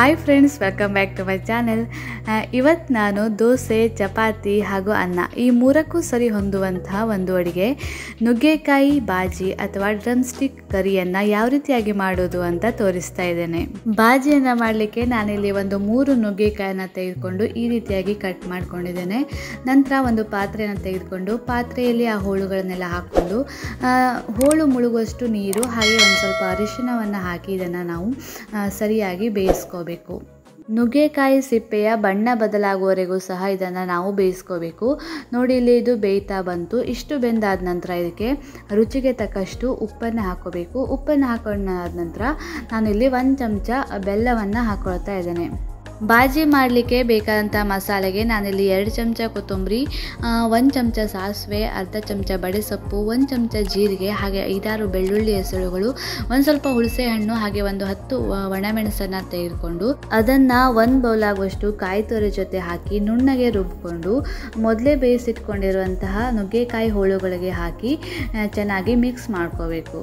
Hi friends, welcome back to my channel. ಇವತ್ತು ನಾನು ದೋಸೆ, ಚಪಾತಿ ಹಾಗೂ ಅನ್ನ ಈ ಮೂರಕ್ಕೂ ಸರಿ ಹೊಂದುವಂತಹ ಒಂದು ಅಡುಗೆ ನುಗ್ಗೆಕಾಯಿ ಬಾಜಿ ಅಥವಾ ಡ್ರಮ್ ಸ್ಟಿಕ್ ಕರಿಯನ್ನು ಯಾವ ರೀತಿಯಾಗಿ ಮಾಡೋದು ಅಂತ ತೋರಿಸ್ತಾ ಇದ್ದೇನೆ. ಬಾಜಿಯನ್ನು ಮಾಡಲಿಕ್ಕೆ ನಾನಿಲ್ಲಿ ಒಂದು 3 ನುಗ್ಗೆಕಾಯಿನ ತೆಗೆದುಕೊಂಡು ಈ ರೀತಿಯಾಗಿ ಕಟ್ ಮಾಡ್ಕೊಂಡಿದ್ದೇನೆ. ನಂತರ ಒಂದು ಪಾತ್ರೆಯನ್ನು ತೆಗೆದುಕೊಂಡು ಪಾತ್ರೆಯಲ್ಲಿ ಆ ಹೋಳುಗಳನ್ನೆಲ್ಲ ಹಾಕ್ಕೊಂಡು ಹೋಳು ಮುಳುಗುವಷ್ಟು ನೀರು ಹಾಗೆ ಒಂದು ಸ್ವಲ್ಪ ಅರಿಶಿಣವನ್ನು ಹಾಕಿ ಇದನ್ನು ನಾವು ಸರಿಯಾಗಿ ಬೇಯಿಸ್ಕೋಬೇಕು. ನುಗ್ಗೆಕಾಯಿ ಸಿಪ್ಪೆಯ ಬಣ್ಣ ಬದಲಾಗುವವರೆಗೂ ಸಹ ಇದನ್ನು ನಾವು ಬೇಯಿಸ್ಕೋಬೇಕು. ನೋಡಿ, ಇಲ್ಲಿ ಇದು ಬೇಯ್ತಾ ಬಂತು. ಇಷ್ಟು ಬೆಂದಾದ ನಂತರ ಇದಕ್ಕೆ ರುಚಿಗೆ ತಕ್ಕಷ್ಟು ಉಪ್ಪನ್ನು ಹಾಕೋಬೇಕು. ಉಪ್ಪನ್ನು ಹಾಕೊಂಡಾದ ನಂತರ ನಾನಿಲ್ಲಿ 1 ಚಮಚ ಬೆಲ್ಲವನ್ನು ಹಾಕೊಳ್ತಾ ಇದ್ದೇನೆ. ಬಾಜಿ ಮಾಡಲಿಕ್ಕೆ ಬೇಕಾದಂಥ ಮಸಾಲೆಗೆ ನಾನಿಲ್ಲಿ 2 ಚಮಚ ಕೊತ್ತಂಬರಿ, 1 ಚಮಚ ಸಾಸಿವೆ, ಅರ್ಧ ಚಮಚ ಬಡೆಸೊಪ್ಪು, 1 ಚಮಚ ಜೀರಿಗೆ, ಹಾಗೆ 5-6 ಬೆಳ್ಳುಳ್ಳಿ ಹೆಸರುಗಳು, ಒಂದು ಸ್ವಲ್ಪ ಹುಣಸೆ ಹಣ್ಣು, ಹಾಗೆ ಒಂದು 10 ಒಣಮೆಣಸನ್ನು ತೆಗೆದುಕೊಂಡು ಅದನ್ನು 1 ಬೌಲ್ ಆಗುವಷ್ಟು ಕಾಯಿ ತುರಿ ಜೊತೆ ಹಾಕಿ ನುಣ್ಣಗೆ ರುಬ್ಕೊಂಡು ಮೊದಲೇ ಬೇಯಿಸಿಟ್ಕೊಂಡಿರುವಂತಹ ನುಗ್ಗೆಕಾಯಿ ಹೋಳುಗಳಿಗೆ ಹಾಕಿ ಚೆನ್ನಾಗಿ ಮಿಕ್ಸ್ ಮಾಡ್ಕೋಬೇಕು.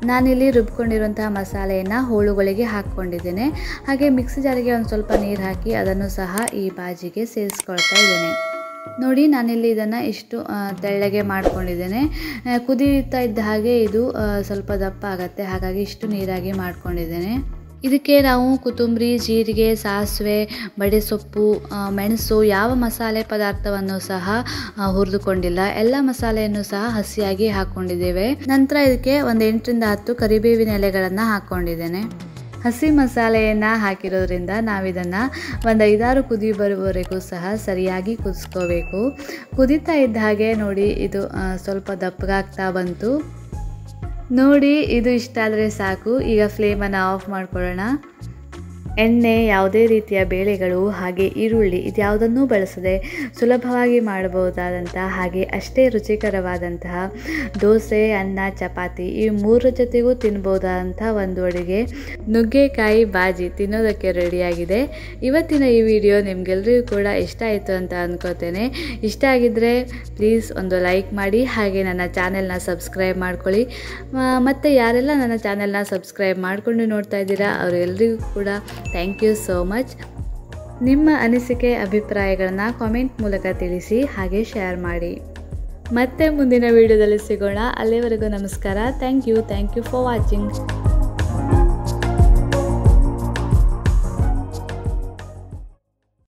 ನಾನಿಲ್ಲಿ ರುಬ್ಕೊಂಡಿರುವಂತಹ ಮಸಾಲೆಯನ್ನು ಹೋಳುಗಳಿಗೆ ಹಾಕ್ಕೊಂಡಿದ್ದೇನೆ. ಹಾಗೆ ಮಿಕ್ಸಿ ಜಾರಿಗೆ ಒಂದು ಸ್ವಲ್ಪ ನೀರು ಹಾಕಿ ಅದನ್ನು ಸಹ ಈ ಬಾಜಿಗೆ ಸೇರಿಸ್ಕೊಳ್ತಾ ಇದ್ದೇನೆ. ನೋಡಿ, ನಾನಿಲ್ಲಿ ಇದನ್ನು ಇಷ್ಟು ತೆಳ್ಳಗೆ ಮಾಡ್ಕೊಂಡಿದ್ದೇನೆ. ಕುದೀತಾ ಇದ್ದ ಹಾಗೆ ಇದು ಸ್ವಲ್ಪ ದಪ್ಪ ಆಗುತ್ತೆ, ಹಾಗಾಗಿ ಇಷ್ಟು ನೀರಾಗಿ ಮಾಡ್ಕೊಂಡಿದ್ದೇನೆ. ಇದಕ್ಕೆ ನಾವು ಕೊತ್ತಂಬರಿ, ಜೀರಿಗೆ, ಸಾಸಿವೆ, ಬಡೆಸೊಪ್ಪು, ಮೆಣಸು ಯಾವ ಮಸಾಲೆ ಪದಾರ್ಥವನ್ನು ಸಹ ಹುರಿದುಕೊಂಡಿಲ್ಲ. ಎಲ್ಲ ಮಸಾಲೆಯನ್ನು ಸಹ ಹಸಿಯಾಗಿ ಹಾಕ್ಕೊಂಡಿದ್ದೇವೆ. ನಂತರ ಇದಕ್ಕೆ ಒಂದು 8-10 ಕರಿಬೇವಿನ ಎಲೆಗಳನ್ನು ಹಾಕ್ಕೊಂಡಿದ್ದೇನೆ. ಹಸಿ ಮಸಾಲೆಯನ್ನು ಹಾಕಿರೋದ್ರಿಂದ ನಾವಿದನ್ನು ಒಂದು 5-6 ಕುದಿ ಬರುವವರೆಗೂ ಸಹ ಸರಿಯಾಗಿ ಕುದಿಸ್ಕೋಬೇಕು. ಕುದೀತಾ ಇದ್ದ ಹಾಗೆ ನೋಡಿ ಇದು ಸ್ವಲ್ಪ ದಪ್ಪಗಾಗ್ತಾ ಬಂತು. ನೋಡಿ, ಇದು ಇಷ್ಟ ಆದರೆ ಸಾಕು. ಈಗ ಫ್ಲೇಮನ್ನು ಆಫ್ ಮಾಡ್ಕೊಳ್ಳೋಣ. ಎಣ್ಣೆ, ಯಾವುದೇ ರೀತಿಯ ಬೇಳೆಗಳು ಹಾಗೆ ಈರುಳ್ಳಿ ಇದ್ಯಾವುದನ್ನೂ ಬಳಸದೆ ಸುಲಭವಾಗಿ ಮಾಡಬಹುದಾದಂತಹ ಹಾಗೆ ಅಷ್ಟೇ ರುಚಿಕರವಾದಂತಹ ದೋಸೆ, ಅನ್ನ, ಚಪಾತಿ ಈ 3 ಜೊತೆಗೂ ತಿನ್ಬೋದಾದಂಥ ಒಂದು ಅಡುಗೆ ನುಗ್ಗೆಕಾಯಿ ಬಾಜಿ ತಿನ್ನೋದಕ್ಕೆ ರೆಡಿಯಾಗಿದೆ. ಇವತ್ತಿನ ಈ ವಿಡಿಯೋ ನಿಮಗೆಲ್ಲರಿಗೂ ಕೂಡ ಇಷ್ಟ ಆಯಿತು ಅಂತ ಅಂದ್ಕೋತೇನೆ. ಇಷ್ಟ ಆಗಿದ್ದರೆ ಪ್ಲೀಸ್ ಒಂದು ಲೈಕ್ ಮಾಡಿ, ಹಾಗೆ ನನ್ನ ಚಾನೆಲ್ನ ಸಬ್ಸ್ಕ್ರೈಬ್ ಮಾಡ್ಕೊಳ್ಳಿ. ಮತ್ತು ಯಾರೆಲ್ಲ ನನ್ನ ಚಾನೆಲ್ನ ಸಬ್ಸ್ಕ್ರೈಬ್ ಮಾಡಿಕೊಂಡು ನೋಡ್ತಾ ಇದ್ದೀರಾ ಅವರೆಲ್ಲರಿಗೂ ಕೂಡ ಥ್ಯಾಂಕ್ ಯು ಸೋ ಮಚ್. ನಿಮ್ಮ ಅನಿಸಿಕೆ, ಅಭಿಪ್ರಾಯಗಳನ್ನು ಕಾಮೆಂಟ್ ಮೂಲಕ ತಿಳಿಸಿ, ಹಾಗೆ ಶೇರ್ ಮಾಡಿ. ಮತ್ತೆ ಮುಂದಿನ ವಿಡಿಯೋದಲ್ಲಿ ಸಿಗೋಣ. ಅಲ್ಲಿವರೆಗೂ ನಮಸ್ಕಾರ. Thank you for watching.